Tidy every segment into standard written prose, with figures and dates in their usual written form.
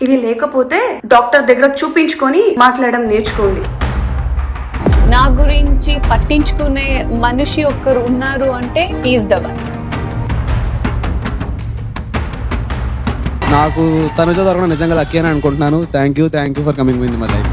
ఇది లేకపోతే డాక్టర్ దగ్గర చూపించుకొని మాట్లాడడం నేర్చుకోండి. నా గురించి పట్టించుకునే మనిషి ఒక్కరు ఉన్నారు అంటే ఈజ్ ద వన్. నాకు తనుజ దొరకడం నిజంగా లక్కీ అని అనుకుంటున్నాను. Thank you for coming in my life.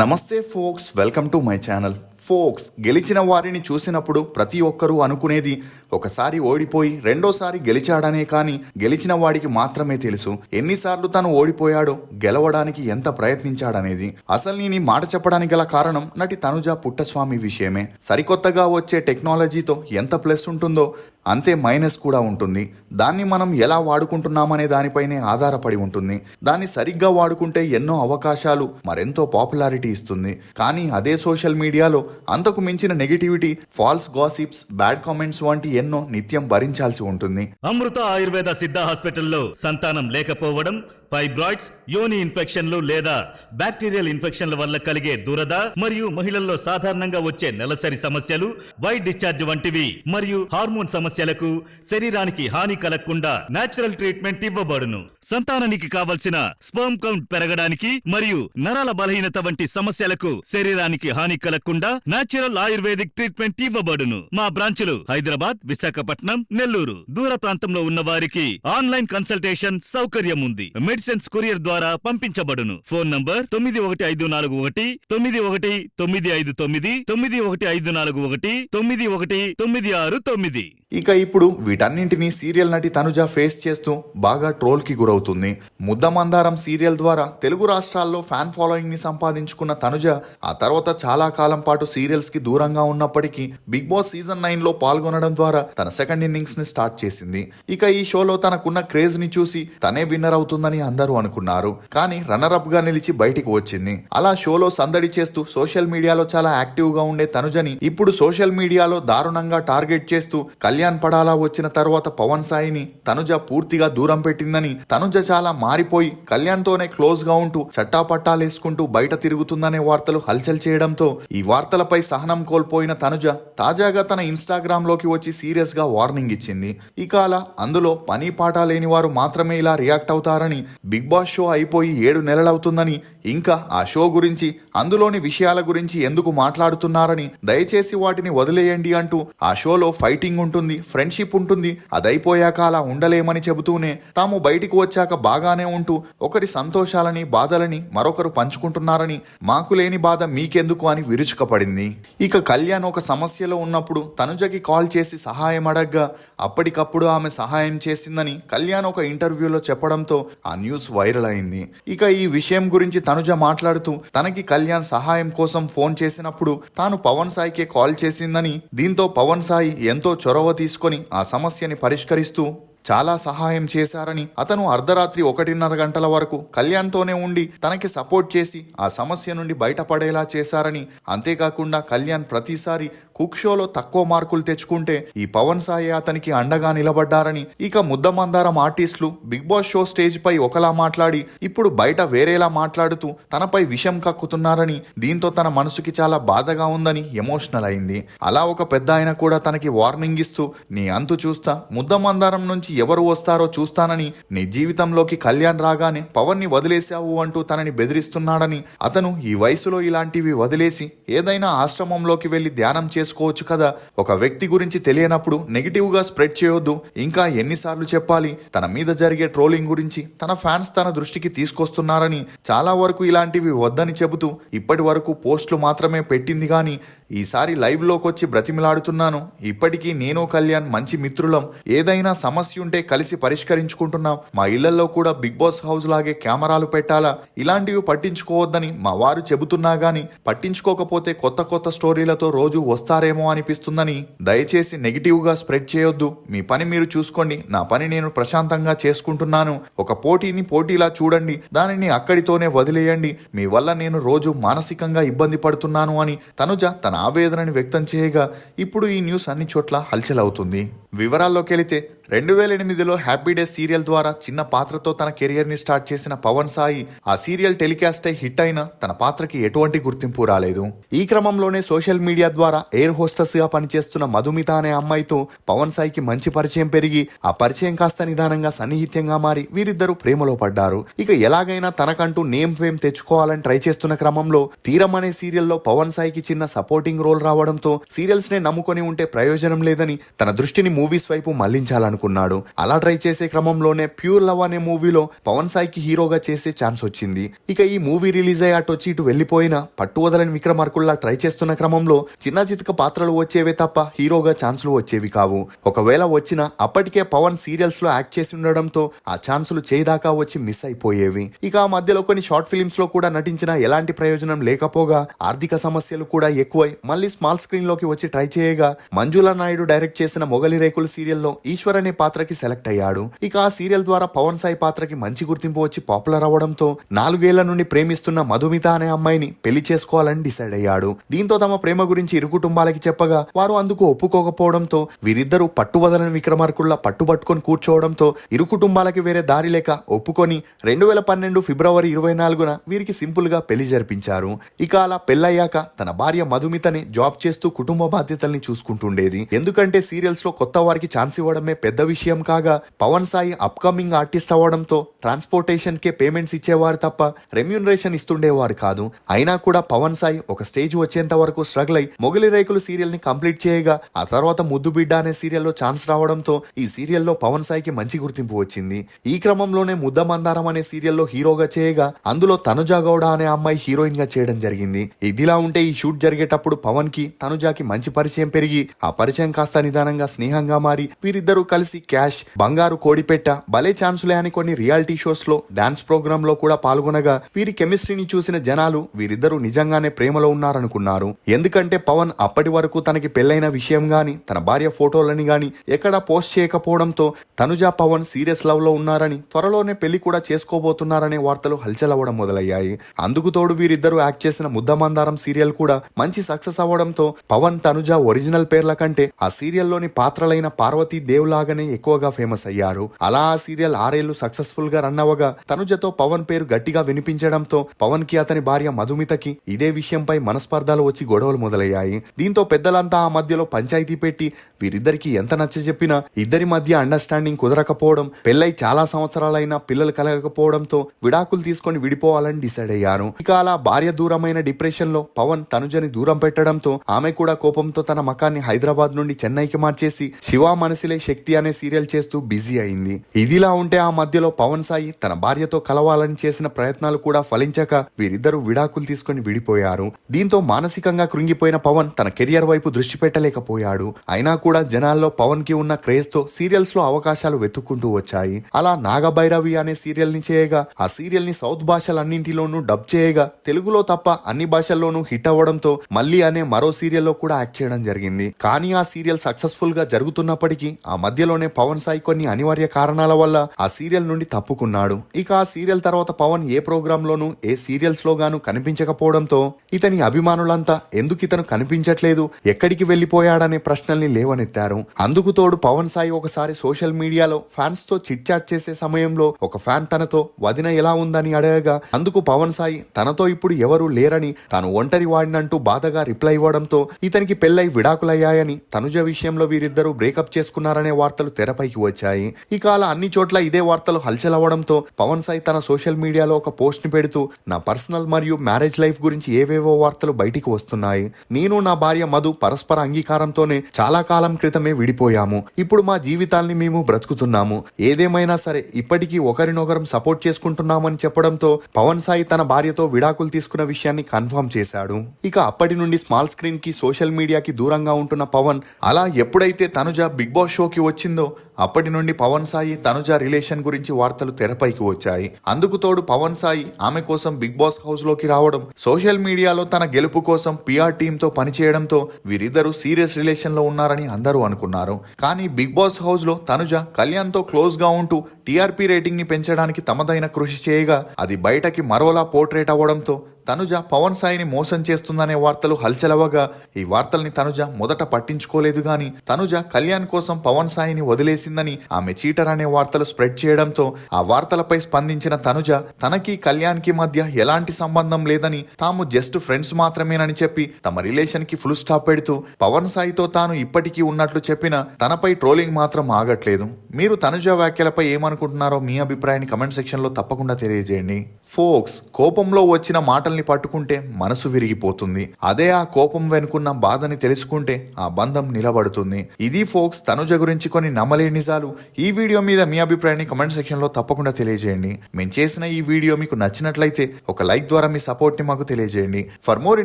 నమస్తే folks, welcome to my channel. Folks, గెలిచిన వారిని చూసినప్పుడు ప్రతి ఒక్కరూ అనుకునేది ఒకసారి ఓడిపోయి రెండోసారి గెలిచాడనే, కానీ గెలిచిన వాడికి మాత్రమే తెలుసు ఎన్నిసార్లు తను ఓడిపోయాడో, గెలవడానికి ఎంత ప్రయత్నించాడనేది. అసలు నేను ఈ మాట చెప్పడానికి గల కారణం నటి తనుజ పుట్టస్వామి విషయమే. సరికొత్తగా వచ్చే టెక్నాలజీతో ఎంత ప్లస్ ఉంటుందో అంతే మైనస్ కూడా ఉంటుంది. దాన్ని మనం ఎలా వాడుకుంటున్నామనే దానిపైనే ఆధారపడి ఉంటుంది. దాన్ని సరిగ్గా వాడుకుంటే ఎన్నో అవకాశాలు, మరెంతో పాపులారిటీ ఇస్తుంది. కానీ అదే సోషల్ మీడియాలో అంతకు మించిన negativity, false gossips, bad comments వంటి ఎన్నో నిత్యం భరించాల్సి ఉంటుంది. అమృత ఆయుర్వేద సిద్ధ హాస్పిటల్లో సంతానం లేకపోవడం, ఫైబ్రాయిడ్స్, యోని ఇన్ఫెక్షన్లు లేదా బ్యాక్టీరియల్ ఇన్ఫెక్షన్ల వల్ల కలిగే దురద మరియు మహిళల్లో సాధారణంగా వచ్చే నెలసరి సమస్యలు, వైట్ డిశ్చార్జ్ వంటివి మరియు హార్మోన్ సమస్యలకు శరీరానికి హాని కలగకుండా నేచురల్ ట్రీట్మెంట్ ఇవ్వబడును. సంతానానికి కావలసిన స్పర్మ్ కౌంట్ పెరగడానికి మరియు నరాల బలహీనత వంటి సమస్యలకు శరీరానికి హాని కలగకుండా నేచురల్ ఆయుర్వేదిక్ ట్రీట్మెంట్ ఇవ్వబడును. మా బ్రాంచులు హైదరాబాద్, విశాఖపట్నం, నెల్లూరు. దూర ప్రాంతంలో ఉన్న వారికి ఆన్లైన్ కన్సల్టేషన్ సౌకర్యం ఉంది. మెడిసిన్స్ కొరియర్ ద్వారా పంపించబడును. Phone number 915419 919599 915419 9196. ఇక ఇప్పుడు వీటన్నింటినీ సీరియల్ నటి తనుజ ఫేస్ చేస్తూ బాగా ట్రోల్ కి గురవుతుంది. ముద్దమందారం సీరియల్ ద్వారా తెలుగు రాష్ట్రాల్లో ఫ్యాన్ ఫాలోయింగ్ ని సంపాదించుకున్న తనుజ ఆ తర్వాత చాలా కాలం పాటు సీరియల్స్ కి దూరంగా ఉన్నప్పటికీ బిగ్ బాస్ సీజన్ 9 లో పాల్గొనడం ద్వారా తన సెకండ్ ఇన్నింగ్స్ ని స్టార్ట్ చేసింది. ఇక ఈ షోలో తనకున్న క్రేజ్ ని చూసి తనే విన్నర్ అవుతుందని అందరూ అనుకున్నారు. కానీ రన్నర్ అప్ గా నిలిచి బయటికి వచ్చింది. అలా షోలో సందడి చేస్తూ సోషల్ మీడియాలో చాలా యాక్టివ్ గా ఉండే తనుజని ఇప్పుడు సోషల్ మీడియాలో దారుణంగా టార్గెట్ చేస్తూ కళ్యాణ్ పడాలా వచ్చిన తర్వాత పవన్ సాయిని తనుజ పూర్తిగా దూరం పెట్టిందని, తనుజ చాలా మారిపోయి కళ్యాణ్ తోనే క్లోజ్ గా ఉంటూ చట్టాపట్టాలేసుకుంటూ బయట తిరుగుతుందనే వార్తలు హల్చల్ చేయడంతో ఈ వార్తలపై సహనం కోల్పోయిన తనుజ తాజాగా తన ఇన్స్టాగ్రామ్ లోకి వచ్చి సీరియస్ గా వార్నింగ్ ఇచ్చింది. ఇక అలా అందులో పని పాట లేని వారు మాత్రమే ఇలా రియాక్ట్ అవుతారని, బిగ్ బాస్ షో అయిపోయి 7 నెలలవుతుందని, ఇంకా ఆ షో గురించి అందులోని విషయాల గురించి ఎందుకు మాట్లాడుతున్నారని, దయచేసి వాటిని వదిలేయండి అంటూ ఆ షోలో ఫైటింగ్ ఉంటుంది, ఫ్రెండ్షిప్ ఉంటుంది, అదైపోయాక అలా ఉండలేమని చెబుతూనే తాము బయటికి వచ్చాక బాగానే ఉంటూ ఒకరి సంతోషాలని బాధలని మరొకరు పంచుకుంటున్నారని, మాకు లేని బాధ మీకెందుకు అని విరుచుకపడింది. ఇక కళ్యాణ్ ఒక సమస్యలో ఉన్నప్పుడు తనుజకి కాల్ చేసి సహాయం అడగ్గా అప్పటికప్పుడు ఆమె సహాయం చేసిందని కళ్యాణ్ ఒక ఇంటర్వ్యూలో చెప్పడంతో ఆ న్యూస్ వైరల్ అయింది. ఇక ఈ విషయం గురించి తనుజ మాట్లాడుతూ తనకి కళ్యాణ్ సహాయం కోసం ఫోన్ చేసినప్పుడు తాను పవన్ సాయికే కాల్ చేసిందని, దీంతో పవన్ సాయి ఎంతో చొరవ తీసుకొని ఆ సమస్యని పరిష్కరిస్తూ చాలా సహాయం చేశారని, అతను అర్ధరాత్రి 1:30 గంటల వరకు కళ్యాణ్తోనే ఉండి తనకి సపోర్ట్ చేసి ఆ సమస్య నుండి బయటపడేలా చేశారని, అంతేకాకుండా కళ్యాణ్ ప్రతిసారి కుక్ షోలో తక్కువ మార్కులు తెచ్చుకుంటే ఈ పవన్ సాయి అతనికి అండగా నిలబడ్డారని, ఇక ముద్దమందారం ఆర్టిస్టులు బిగ్ బాస్ షో స్టేజ్ పై ఒకలా మాట్లాడి ఇప్పుడు బయట వేరేలా మాట్లాడుతూ తనపై విషం కక్కుతున్నారని, దీంతో తన మనసుకి చాలా బాధగా ఉందని ఎమోషనల్ అయింది. అలా ఒక పెద్ద ఆయన కూడా తనకి వార్నింగ్ ఇస్తూ నీ అంతు చూస్తా, ముద్దమందారం నుంచి ఎవరు వస్తారో చూస్తానని, నీ జీవితంలోకి కళ్యాణ్ రాగానే పవన్ ని వదిలేశావు అంటూ తనని బెదిరిస్తున్నాడని, అతను ఈ వయసులో ఇలాంటివి వదిలేసి ఏదైనా ఆశ్రమంలోకి వెళ్లి ధ్యానం చేసుకోవచ్చు కదా, ఒక వ్యక్తి గురించి తెలియనప్పుడు నెగిటివ్ గా స్ప్రెడ్ చేయొద్దు. ఇంకా ఎన్నిసార్లు చెప్పాలి, తన మీద జరిగే ట్రోలింగ్ గురించి తన ఫ్యాన్స్ తన దృష్టికి తీసుకొస్తున్నారని, చాలా వరకు ఇలాంటివి వద్దని చెబుతూ ఇప్పటి వరకు పోస్టులు మాత్రమే పెట్టింది. కానీ ఈసారి లైవ్ లోకి వచ్చి బ్రతిమిలాడుతున్నాను, ఇప్పటికీ నేను కళ్యాణ్ మంచి మిత్రులం, ఏదైనా సమస్య ఉంటే కలిసి పరిష్కరించుకుంటున్నాం, మా ఇళ్లలో కూడా బిగ్ బాస్ హౌస్ లాగే కెమెరాలు పెట్టాలా, ఇలాంటివి పట్టించుకోవద్దని మా వారు చెబుతున్నా గానీ పట్టించుకోకపోతే కొత్త కొత్త స్టోరీలతో రోజు వస్తారేమో అనిపిస్తుందని, దయచేసి నెగిటివ్ గా స్ప్రెడ్ చేయొద్దు, మీ పని మీరు చూసుకోండి, నా పని నేను ప్రశాంతంగా చేసుకుంటున్నాను, ఒక పోటీని పోటీలా చూడండి, దానిని అక్కడితోనే వదిలేయండి, మీ వల్ల నేను రోజు మానసికంగా ఇబ్బంది పడుతున్నాను అని తనుజ తన ఆవేదనని వ్యక్తం చేయగా ఇప్పుడు ఈ న్యూస్ అన్ని చోట్ల హల్చల్ అవుతుంది. వివరాల్లోకి వెళితే 2008లో హ్యాపీ డేస్ సీరియల్ ద్వారా చిన్న పాత్రతో తన కెరియర్ ని స్టార్ట్ చేసిన పవన్ సాయి ఆ సీరియల్ టెలికాస్ట్ అయి హిట్ అయినా తన పాత్రకి ఎటువంటి గుర్తింపు రాలేదు. ఈ క్రమంలోనే సోషల్ మీడియా ద్వారా ఎయిర్ హోస్టెస్ గా పనిచేస్తున్న మధుమిత అనే అమ్మాయితో పవన్ సాయికి మంచి పరిచయం పెరిగి ఆ పరిచయం కాస్త నిదానంగా సన్నిహిత్యంగా మారి వీరిద్దరూ ప్రేమలో పడ్డారు. ఇక ఎలాగైనా తనకంటూ నేమ్ ఫేమ్ తెచ్చుకోవాలని ట్రై చేస్తున్న క్రమంలో తీరం అనే సీరియల్లో పవన్ సాయికి చిన్న సపోర్టింగ్ రోల్ రావడంతో సీరియల్స్ నే నమ్ముకొని ఉంటే ప్రయోజనం లేదని తన దృష్టిని మూవీస్ వైపు మళ్లించాలనుకున్నాడు. అలా ట్రై చేసే క్రమంలోనే ప్యూర్ లవ్ అనే మూవీలో పవన్ సాయికి హీరోగా చేసే ఛాన్స్ వచ్చింది. ఇక ఈ మూవీ రిలీజ్ అయ్యి అటు వచ్చి ఇటు వెళ్లిపోయినా పట్టు వదలని విక్రమార్కుల్లా ట్రై చేస్తున్న క్రమంలో చిన్న చితక పాత్రలు వచ్చేవే తప్ప హీరోగా ఛాన్సులు వచ్చేవి కావు. ఒకవేళ వచ్చినా అప్పటికే పవన్ సీరియల్స్ లో యాక్ట్ చేసి ఉండడంతో ఆ ఛాన్సులు చేదాకా వచ్చి మిస్ అయిపోయేవి. ఇక ఆ మధ్యలో కొన్ని షార్ట్ ఫిలిమ్స్ లో కూడా నటించిన ఎలాంటి ప్రయోజనం లేకపోగా ఆర్థిక సమస్యలు కూడా ఎక్కువై మళ్ళీ స్మాల్ స్క్రీన్ లోకి వచ్చి ట్రై చేయగా మంజులా నాయుడు డైరెక్ట్ చేసిన మొగలి రేకులు సీరియల్లో ఈశ్వర్ అనే పాత్రకి సెలెక్ట్ అయ్యాడు. ఇక ఆ సీరియల్ ద్వారా పవన్ సాయి పాత్రకి మంచి గుర్తింపు వచ్చి పాపులర్ అవ్వడంతో 4 ఏళ్ల నుండి ప్రేమిస్తున్న మధుమిత అనే అమ్మాయిని పెళ్లి చేసుకోవాలని డిసైడ్ అయ్యాడు. దీంతో తమ ప్రేమ గురించి ఇరు కుటుంబాలకి చెప్పగా వారు అందుకు ఒప్పుకోకపోవడంతో వీరిద్దరూ పట్టువదలని విక్రమార్కుల్లా పట్టుబట్టుకొని కూర్చోవడంతో ఇరు కుటుంబాలకి వేరే దారి లేక ఒప్పుకొని 2012 ఫిబ్రవరి 24న వీరికి సింపుల్ గా పెళ్లి జరిపించారు. ఇక అలా పెళ్లయ్యాక తన భార్య మధుమితని జాబ్ చేస్తూ కుటుంబ బాధ్యతల్ని చూసుకుంటుండేది. ఎందుకంటే సీరియల్స్ లో కొత్త వారికి ఛాన్స్ ఇవ్వడమే పెద్ద విషయం కాగా పవన్ సాయి అప్కమింగ్ ఆర్టిస్ట్ అవ్వడంతో ట్రాన్స్పోర్టేషన్ కే పేమెంట్స్ ఇచ్చేవారు తప్ప రెమ్యూనరేషన్ ఇస్తుండేవారు కాదు. అయినా కూడా పవన్ సాయి ఒక స్టేజ్ వచ్చేంత వరకు స్ట్రగుల్ అయి మొగలి రేకులు సీరియల్ ని కంప్లీట్ చేయగా ఆ తర్వాత ముద్దు బిడ్డ అనే సీరియల్లో ఛాన్స్ రావడంతో ఈ సీరియల్లో పవన్ సాయికి మంచి గుర్తింపు వచ్చింది. ఈ క్రమంలోనే ముద్ద మందారం అనే సీరియల్లో హీరోగా చేయగా అందులో తనుజా గౌడ అనే అమ్మాయి హీరోయిన్ గా చేయడం జరిగింది. ఇదిలా ఉంటే ఈ షూట్ జరిగేటప్పుడు పవన్ కి తనుజాకి మంచి పరిచయం పెరిగి ఆ పరిచయం కాస్త నిదానంగా స్నేహంగా మారి వీరిద్దరూ కలిసి క్యాష్, బంగారు కోడిపెట్ట, భలే ఛాన్సులే అని కొన్ని రియాలిటీ షోస్ లో డాన్స్ ప్రోగ్రామ్ లో కూడా పాల్గొనగా వీరి కెమిస్ట్రీని చూసిన జనాలు వీరిద్దరూ నిజంగానే ప్రేమలో ఉన్నారనుకున్నారు. ఎందుకంటే పవన్ అప్పటి వరకు తనకి పెళ్లైన విషయం గాని తన భార్య ఫోటోలని గాని ఎక్కడా పోస్ట్ చేయకపోవడంతో తనుజా పవన్ సీరియస్ లవ్ లో ఉన్నారని త్వరలోనే పెళ్లి కూడా చేసుకోబోతున్నారనే వార్తలు హల్చల్ అవ్వడం మొదలయ్యాయి. అందుకు తోడు వీరిద్దరూ యాక్ట్ చేసిన ముద్దమందారం సీరియల్ కూడా మంచి సక్సెస్ అవ్వడంతో పవన్ తనుజా ఒరిజినల్ పేర్ల కంటే ఆ సీరియల్లోని పాత్రలైన పార్వతీ దేవ్ లాగానే ఎక్కువగా ఫేమస్ అయ్యారు. అలా ఆ సీరియల్ 6 ఏళ్లు సక్సెస్ఫుల్ గా రన్ అవ్వగా తనుజతో పవన్ పేరు గట్టిగా వినిపించడంతో పవన్ కి అతని భార్య మధుమితకి ఇదే విషయంపై మనస్పర్ధాలు వచ్చి గొడవలు మొదలయ్యాయి. దీంతో పెద్దలంతా ఆ మధ్యలో పంచాయతీ పెట్టి వీరిద్దరికి ఎంత నచ్చజెప్పినా ఇద్దరి మధ్య అండర్స్టాండింగ్ కుదరకపోవడం, పెళ్లై చాలా సంవత్సరాలైనా పిల్లలు కలగకపోవడంతో విడాకులు తీసుకొని విడిపోవాలని డిసైడ్ అయ్యారు. ఇక అలా భార్య దూరమైన డిప్రెషన్ లో పవన్ తనుజని దూరం పెట్టడంతో ఆమె కూడా కోపంతో తన మకాన్ని హైదరాబాద్ నుండి చెన్నైకి మార్చేసి శివ మనసిలే శక్తి అనే సీరియల్ చేస్తూ బిజీ అయింది. ఇదిలా ఉంటే ఆ మధ్యలో పవన్ సాయి తన భార్యతో కలవాలని చేసిన ప్రయత్నాలు కూడా ఫలించక వీరిద్దరూ విడాకులు తీసుకుని విడిపోయారు. దీంతో మానసికంగా కృంగిపోయిన పవన్ తన కెరియర్ వైపు దృష్టి పెట్టలేకపోయాడు. అయినా కూడా జనాల్లో పవన్ కి ఉన్న క్రేజ్ తో సీరియల్స్ లో అవకాశాలు వెతుక్కుంటూ వచ్చాయి. అలా నాగభైరవి అనే సీరియల్ ని చేయగా ఆ సీరియల్ ని సౌత్ భాషలన్నింటిలోనూ డబ్ చేయగా తెలుగులో తప్ప అన్ని భాషల్లోనూ హిట్ అవ్వడంతో మళ్ళీ అనే మరో సీరియల్లో కూడా యాక్ట్ చేయడం జరిగింది. కానీ ఆ సీరియల్ సక్సెస్ఫుల్ గా జరుగుతున్నప్పటికీ ఆ మధ్యలోనే పవన్ సాయి కొన్ని అనివార్య కారణాల వల్ల ఆ సీరియల్ నుండి తప్పుకున్నాడు. ఇక ఆ సీరియల్ తర్వాత పవన్ ఏ ప్రోగ్రామ్ లోనూ ఏ సీరియల్స్ లో గాను కనిపించకపోవడంతో ఇతని అభిమానులంతా ఎందుకు ఇతను కనిపించట్లేదు, ఎక్కడికి వెళ్లిపోయాడనే ప్రశ్నల్ని లేవనెత్తారు. అందుకు తోడు పవన్ సాయి ఒకసారి సోషల్ మీడియాలో ఫ్యాన్స్ తో చిట్ చాట్ చేసే సమయంలో ఒక ఫ్యాన్ తనతో వదిన ఎలా ఉందని అడగగా అందుకు పవన్ సాయి తనతో ఇప్పుడు ఎవరూ లేరని, తాను ఒంటరి వాడినంటూ బాధగా రిప్లై ఇవ్వడంతో ఇతనికి పెళ్లై విడాకులయ్యాయని, తనుజ విషయంలో వీరిద్దరూ బ్రేకప్ చేసుకున్నారనే వార్తలు తెరపైకి వచ్చాయి. ఇక అలా అన్ని చోట్ల ఇదే వార్తలు హల్చల్ అవ్వడంతో పవన్ సాయి తన సోషల్ మీడియాలో ఒక పోస్ట్ ని పెడుతూ నా పర్సనల్ మరియు మ్యారేజ్ లైఫ్ గురించి ఏవేవో వార్తలు బయటికి వస్తున్నాయి. నేను నా భార్య మధు పరస్పర అంగీకారంతోనే చాలా కాలం క్రితమే విడిపోయాము. ఇప్పుడు మా జీవితాల్ని మేము బ్రతుకుతున్నాము. ఏదేమైనా సరే ఇప్పటికీ ఒకరినొకరం సపోర్ట్ చేసుకుంటున్నామని చెప్పడంతో పవన్ సాయి తన భార్యతో విడాకులు తీసుకున్న విషయాన్ని కన్ఫర్మ్ చేశాడు. ఇక అప్పటి నుండి స్మాల్ స్క్రీన్ కి సోషల్ మీడియాకి దూరంగా ఉంటున్న పవన్ అలా ఎప్పుడైతే తనుజ బిగ్ బాస్ షోకి వచ్చిందో అప్పటి నుండి పవన్ సాయి తనుజ రిలేషన్ గురించి వార్తలు తెరపైకి వచ్చాయి. అందుకు తోడు పవన్ సాయి ఆమె కోసం బిగ్ బాస్ హౌస్ లోకి రావడం, సోషల్ మీడియాలో తన గెలుపు కోసం పిఆర్ టీమ్ తో పనిచేయడంతో వీరిద్దరూ సీరియస్ రిలేషన్ లో ఉన్నారని అందరూ అనుకున్నారు. కానీ బిగ్ బాస్ హౌస్ లో తనుజ కళ్యాణ్ తో క్లోజ్ గా ఉంటూ టీఆర్పీ రేటింగ్ ని పెంచడానికి తమదైన కృషి చేయగా అది బయటకి మరోలా పోర్ట్రేట్ అవ్వడంతో తనుజ పవన్ సాయిని మోసం చేస్తుందనే వార్తలు హల్చలవగా ఈ వార్తల్ని తనుజ మొదట పట్టించుకోలేదు గాని తనుజ కళ్యాణ్ కోసం పవన్ సాయిని వదిలేసిందని ఆమె చీటర్ అనే వార్తలు స్ప్రెడ్ చేయడంతో ఆ వార్తలపై స్పందించిన తనుజ తనకి కళ్యాణ్ కి మధ్య ఎలాంటి సంబంధం లేదని తాము జస్ట్ ఫ్రెండ్స్ మాత్రమేనని చెప్పి తమ రిలేషన్ కి ఫుల్ స్టాప్ పెడుతూ పవన్ సాయితో తాను ఇప్పటికీ ఉన్నట్లు చెప్పిన తనపై ట్రోలింగ్ మాత్రం ఆగట్లేదు. మీరు తనుజ వ్యాఖ్యలపై ఏమనుకుంటున్నారో మీ అభిప్రాయాన్ని కమెంట్ సెక్షన్ లో తప్పకుండా తెలియజేయండి. ఫోక్స్, కోపంలో వచ్చిన మాటల్ని పట్టుకుంటే మనసు విరిగిపోతుంది. అదే ఆ కోపం వెనుకున్న బాధని తెలుసుకుంటే ఆ బంధం నిలబడుతుంది. ఇది ఫోక్స్ తనుజ గురించి కొన్ని నమ్మలేని నిజాలు. ఈ వీడియో మీద మీ అభిప్రాయాన్ని కమెంట్ సెక్షన్ లో తప్పకుండా తెలియజేయండి. మేము చేసిన ఈ వీడియో మీకు నచ్చినట్లయితే ఒక లైక్ ద్వారా మీ సపోర్ట్ ని మాకు తెలియజేయండి. For more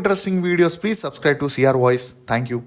interesting videos please subscribe to CR voice. Thank you.